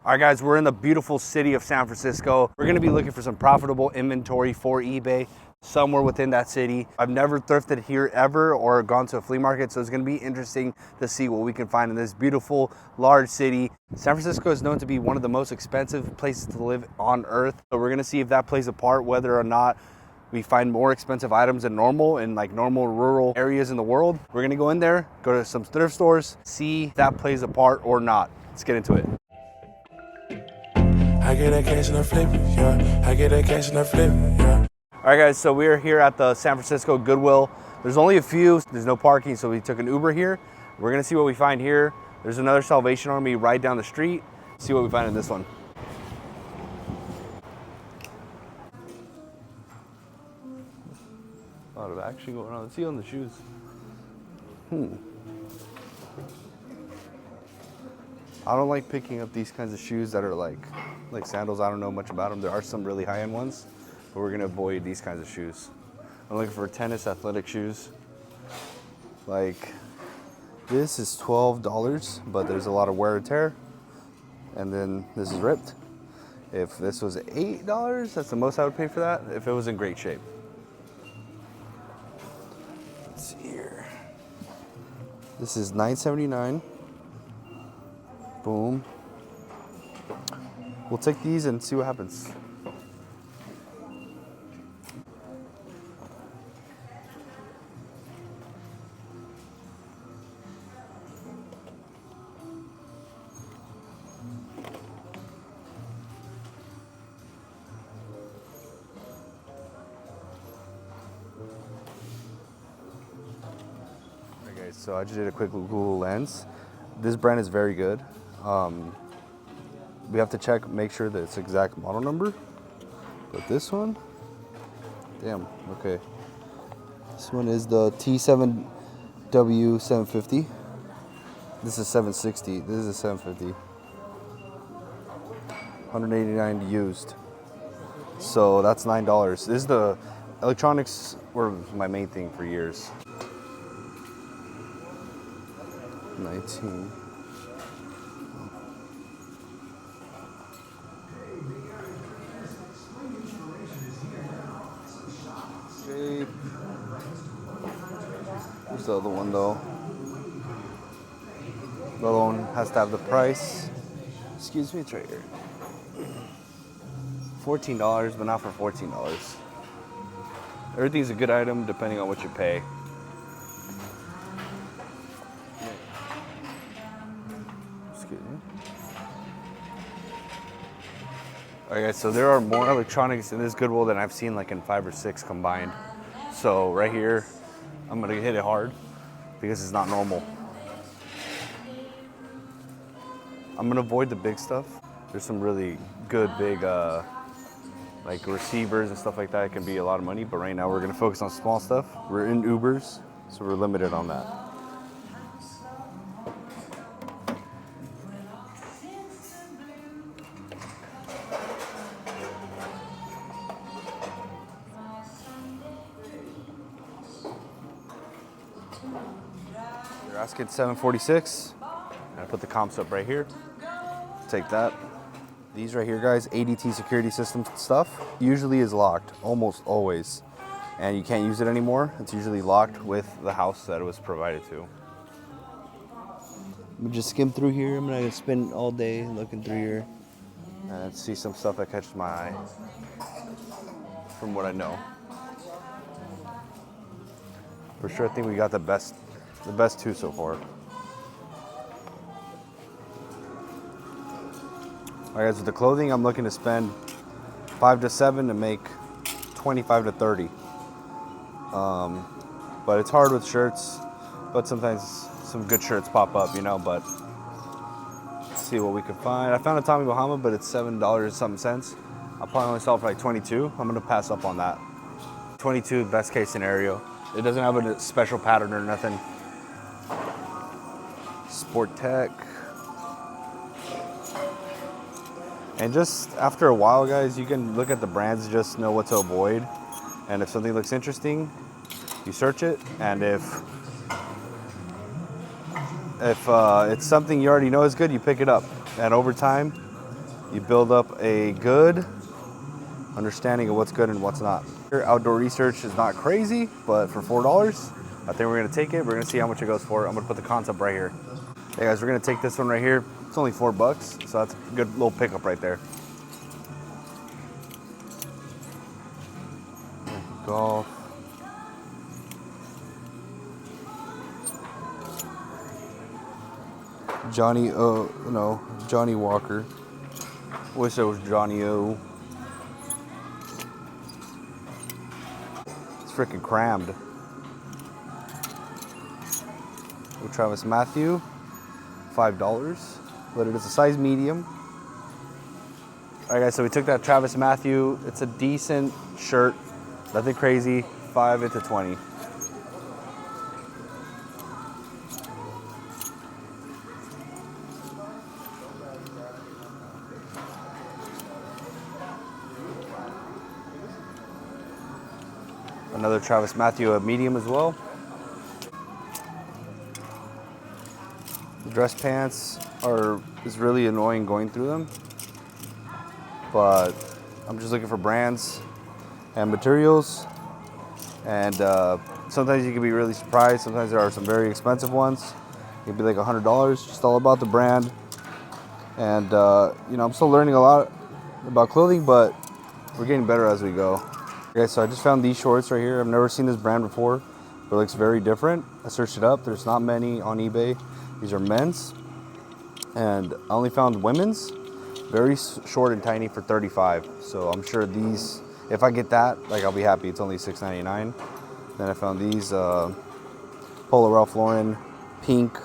All right, guys, we're in the beautiful city of San Francisco. We're gonna be looking for some profitable inventory for eBay somewhere within that city. I've never thrifted here ever or gone to a flea market, so it's gonna be interesting to see what we can find in this beautiful, large city. San Francisco is known to be one of the most expensive places to live on earth. So we're gonna see if that plays a part, whether or not we find more expensive items than normal in like normal rural areas in the world. We're gonna go in there, go to some thrift stores, see if that plays a part or not. Let's get into it. I get that cash and I flip it, yeah. I get that cash and I flip it, yeah. All right, guys, so we're here at the San Francisco Goodwill. There's only a few, there's no parking, so we took an Uber here. We're gonna see what we find here. There's another Salvation Army right down the street. See what we find in this one. A lot of action going on. Let's see on the shoes. I don't like picking up these kinds of shoes that are like sandals. I don't know much about them. There are some really high-end ones, but we're gonna avoid these kinds of shoes. I'm looking for tennis athletic shoes. Like, this is $12, but there's a lot of wear and tear. And then this is ripped. If this was $8, that's the most I would pay for that, if it was in great shape. Let's see here. This is $9.79. Boom. We'll take these and see what happens. Okay, so I just did a quick Google Lens. This brand is very good. We have to check, make sure that it's exact model number. But this one, damn, okay. This one is the T7W750. This is 760, this is a 750. 189 used. So that's $9. This is the electronics were my main thing for years. 19. Okay. Where's the other one though? The other one has to have the price. Excuse me, it's right here. $14, but not for $14. Everything's a good item depending on what you pay. Excuse me. Alright guys, so there are more electronics in this Goodwill than I've seen like in 5 or 6 combined. So right here, I'm gonna hit it hard because it's not normal. I'm gonna avoid the big stuff. There's some really good big like receivers and stuff like that. It can be a lot of money, but right now we're gonna focus on small stuff. We're in Ubers, so we're limited on that. They're asking $7.46. I put the comps up right here. Take that. These right here, guys, ADT security system stuff, usually is locked, almost always. And you can't use it anymore. It's usually locked with the house that it was provided to. I'm gonna just skim through here. I'm gonna spend all day looking through here and see some stuff that catches my eye from what I know. For sure, I think we got the best two so far. All right, guys, with the clothing, I'm looking to spend 5 to 7 to make 25 to 30. But it's hard with shirts, but sometimes some good shirts pop up, you know, but let's see what we can find. I found a Tommy Bahama, but it's $7 and something cents. I'll probably only sell it for like 22. I'm gonna pass up on that. 22, best case scenario. It doesn't have a special pattern or nothing. Sport Tech. And just after a while, guys, you can look at the brands, just know what to avoid. And if something looks interesting, you search it. And if it's something you already know is good, you pick it up. And over time, you build up a good understanding of what's good and what's not. Your outdoor research is not crazy, but for $4, I think we're gonna take it. We're gonna see how much it goes for. I'm gonna put the concept right here. Hey guys, we're gonna take this one right here. It's only $4, so that's a good little pickup right there. Golf. Johnny O, no, Johnny Walker. Wish it was Johnny O. It's freaking crammed. With Travis Matthew, $5, but it is a size medium. All right guys, so we took that Travis Matthew. It's a decent shirt, nothing crazy, 5 into 20. Another Travis Matthew, a medium as well. The dress pants is really annoying going through them, but I'm just looking for brands and materials, and sometimes you can be really surprised. Sometimes there are some very expensive ones. It could be like $100, just all about the brand. And you know, I'm still learning a lot about clothing, but we're getting better as we go. Okay, so I just found these shorts right here. I've never seen this brand before, but it looks very different. I searched it up. There's not many on eBay. These are men's, and I only found women's, very short and tiny, for $35. So I'm sure these, if I get that, like, I'll be happy. It's only $6.99. Then I found these Polo Ralph Lauren pink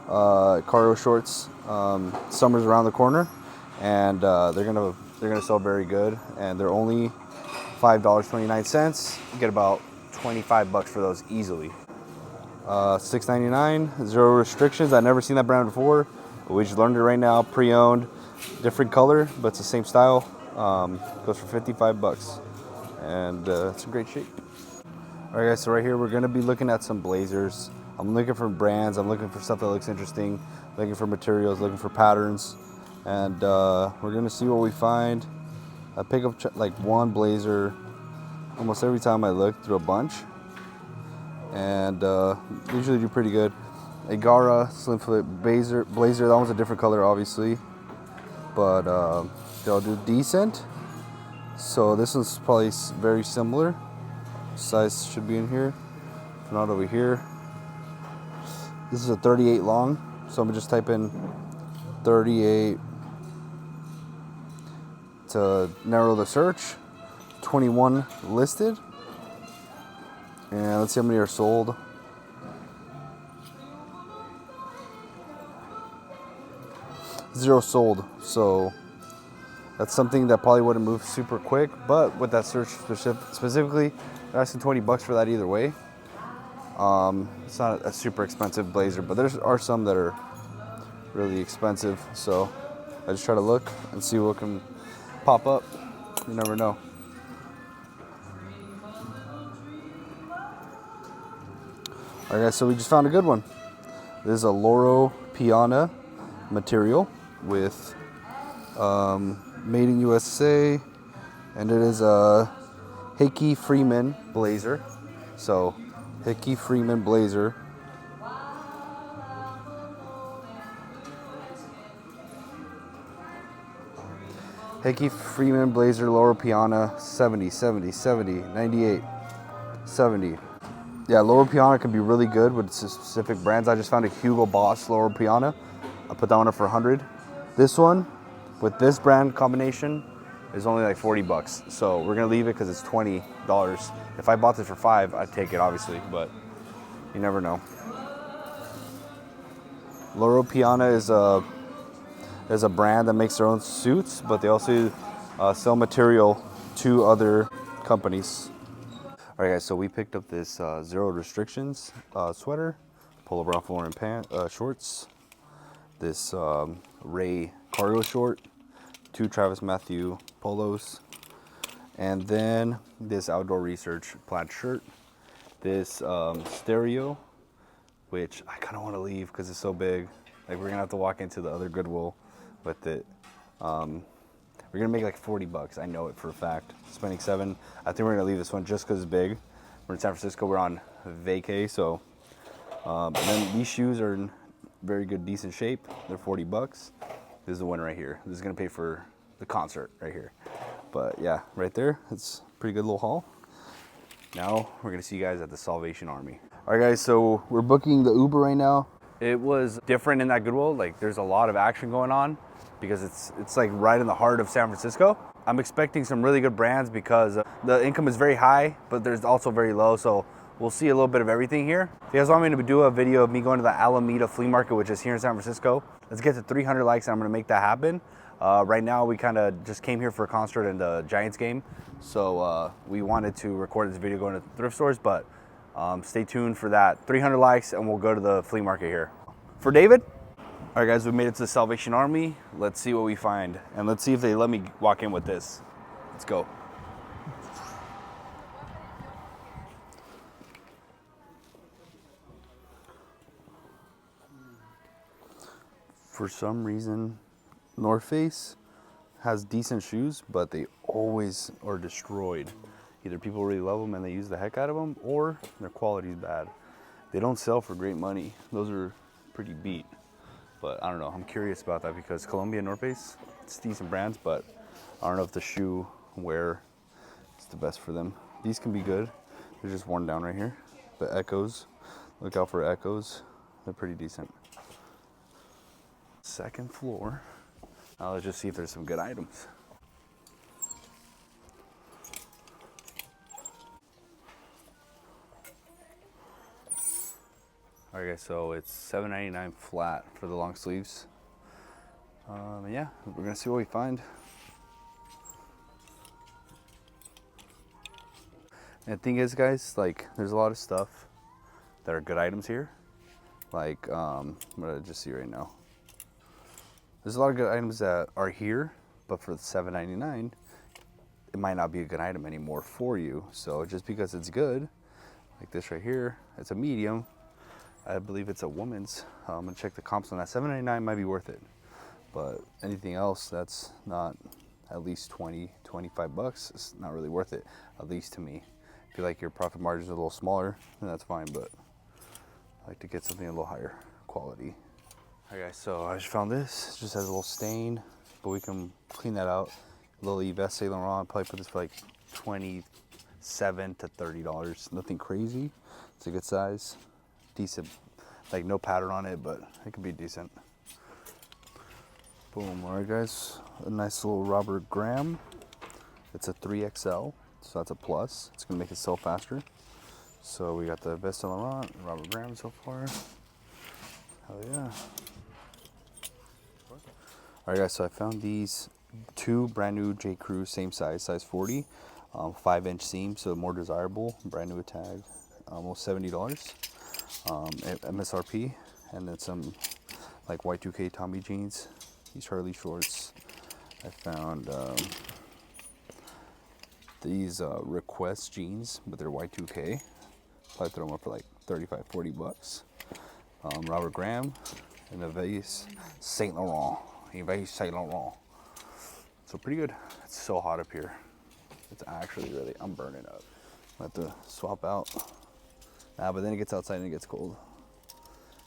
cargo shorts. Summer's around the corner, and they're gonna sell very good, and they're only $5.29. You get about $25 for those easily. $6.99, zero restrictions. I've never seen that brand before, but we just learned it right now. Pre-owned, different color, but it's the same style. Goes for $55, and it's in great shape. All right, guys. So right here, we're gonna be looking at some blazers. I'm looking for brands. I'm looking for stuff that looks interesting. Looking for materials. Looking for patterns, and we're gonna see what we find. I pick up like one blazer almost every time I look through a bunch, and usually do pretty good. A Gara slim fit blazer. That one's a different color, obviously, but they'll do decent. So this one's probably very similar. Size should be in here, if not over here. This is a 38 long, so I'm gonna just type in 38 to narrow the search. 21 listed, and let's see how many are sold. Zero sold, so that's something that probably wouldn't move super quick, but with that search specifically, they're asking $20 for that either way. It's not a super expensive blazer, but there are some that are really expensive, so I just try to look and see what can pop up. You never know. All right, guys, so we just found a good one. This is a Loro Piana material with made in USA, and it is a Hickey Freeman blazer. So Hickey Freeman blazer. Hickey Freeman blazer, Loro Piana, 70, 70, 70, 98, 70. Yeah, Loro Piana can be really good with specific brands. I just found a Hugo Boss Loro Piana. I put that one up for 100. This one, with this brand combination, is only like $40. So we're gonna leave it because it's $20. If I bought this for $5, I'd take it, obviously, but you never know. Loro Piana is a brand that makes their own suits, but they also sell material to other companies. All right, guys, so we picked up this Zero Restrictions sweater, Polo Ralph Lauren shorts, this Ray cargo short, 2 Travis Matthew polos, and then this Outdoor Research plaid shirt, this stereo, which I kind of want to leave because it's so big. Like, we're gonna have to walk into the other Goodwill with it. We're gonna make like 40 bucks. I know it for a fact. Spending 7. I think we're gonna leave this one just because it's big. We're in San Francisco. We're on vacay, so. And then these shoes are in very good, decent shape. They're 40 bucks. This is the one right here. This is gonna pay for the concert right here. But yeah, right there, it's a pretty good little haul. Now we're gonna see you guys at the Salvation Army. All right, guys. So we're booking the Uber right now. It was different in that Goodwill. Like, there's a lot of action going on because it's like right in the heart of San Francisco. I'm expecting some really good brands because the income is very high, but there's also very low. So we'll see a little bit of everything here. If you guys want me to do a video of me going to the Alameda Flea Market, which is here in San Francisco, let's get to 300 likes and I'm gonna make that happen. Right now, we kind of just came here for a concert and the Giants game. So we wanted to record this video going to thrift stores, but stay tuned for that. 300 likes and we'll go to the flea market here. For David? All right, guys, we made it to the Salvation Army. Let's see what we find. And let's see if they let me walk in with this. Let's go. For some reason, North Face has decent shoes, but they always are destroyed. Either people really love them and they use the heck out of them, or their quality is bad. They don't sell for great money. Those are pretty beat. But I don't know, I'm curious about that because Columbia and North Face, it's decent brands, but I don't know if the shoe wear is the best for them. These can be good. They're just worn down right here. The Echoes, look out for Echoes. They're pretty decent. Second floor. Now let's just see if there's some good items. All right, guys, so it's $7.99 flat for the long sleeves. Yeah, we're gonna see what we find. And the thing is, guys, like, there's a lot of stuff that are good items here. Like, I'm gonna just see right now. There's a lot of good items that are here, but for the $7.99, it might not be a good item anymore for you. So just because it's good, like this right here, it's a medium. I believe it's a woman's. I'm gonna check the comps on that. $7.99 might be worth it, but anything else that's not at least 20, 25 bucks, it's not really worth it, at least to me. If you like your profit margins a little smaller, then that's fine, but I like to get something a little higher quality. All right, guys, so I just found this. It just has a little stain, but we can clean that out. Little Yves Saint Laurent, probably put this for like $27 to $30. Nothing crazy. It's a good size. Decent, like no pattern on it, but it can be decent. Boom. All right, guys, a nice little Robert Graham. It's a 3XL, so that's a plus. It's gonna make it sell faster. So we got the Yves Saint Laurent, Robert Graham so far. Hell yeah. All right, guys, so I found these two brand new J. Crew, same size 40, 5-inch seam, so more desirable, brand new tag, almost $70. MSRP, and then some like Y2K Tommy jeans, these Hurley shorts. I found these Request jeans, but they're Y2K. Probably throw them up for like 35, 40 bucks. Robert Graham and Yves Saint Laurent. Yves Saint Laurent. So pretty good. It's so hot up here. It's actually really, I'm burning up. I have to swap out. But then it gets outside and it gets cold.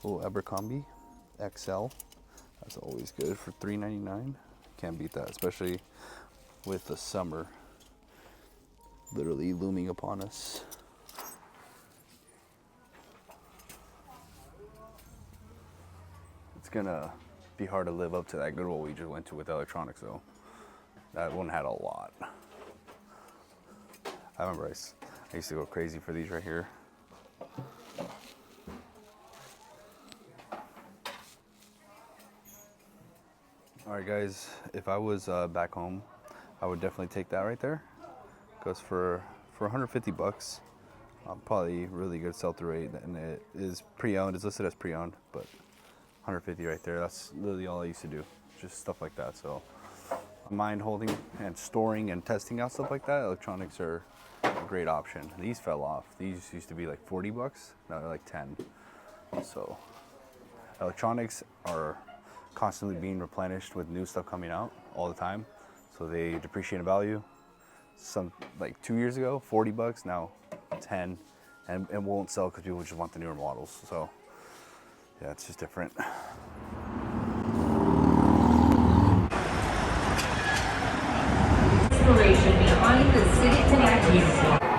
Oh, Abercrombie XL. That's always good for $3.99. Can't beat that, especially with the summer literally looming upon us. It's gonna be hard to live up to that Goodwill we just went to with electronics, though. That one had a lot. I remember I used to go crazy for these right here. All right, guys, if I was back home, I would definitely take that right there. Goes for 150 bucks. Probably really good sell-through rate, and it is pre-owned. It's listed as pre-owned, but 150 right there. That's literally all I used to do, just stuff like that. So I mind holding and storing and testing out stuff like that. Electronics are a great option. These fell off. These used to be like 40 bucks. Now they're like 10. So electronics are constantly being replenished with new stuff coming out all the time. So they depreciate in value. Some like 2 years ago, 40 bucks, now 10, and it won't sell because people just want the newer models. So yeah, it's just different.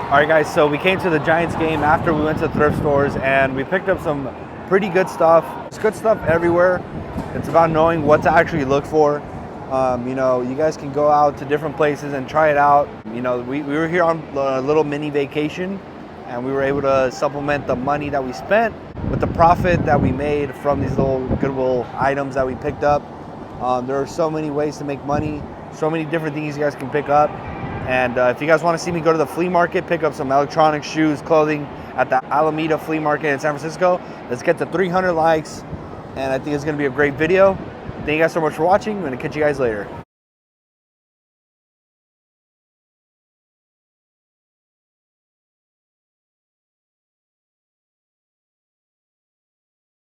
All right, guys, so we came to the Giants game after we went to thrift stores, and we picked up some pretty good stuff. There's good stuff everywhere. It's about knowing what to actually look for. You know, you guys can go out to different places and try it out. You know, we were here on a little mini vacation, and we were able to supplement the money that we spent with the profit that we made from these little Goodwill items that we picked up. There are so many ways to make money, so many different things you guys can pick up. And if you guys want to see me go to the flea market, pick up some electronics, shoes, clothing at the Alameda Flea Market in San Francisco, let's get to 300 likes. And I think it's going to be a great video. Thank you guys so much for watching. I'm going to catch you guys later.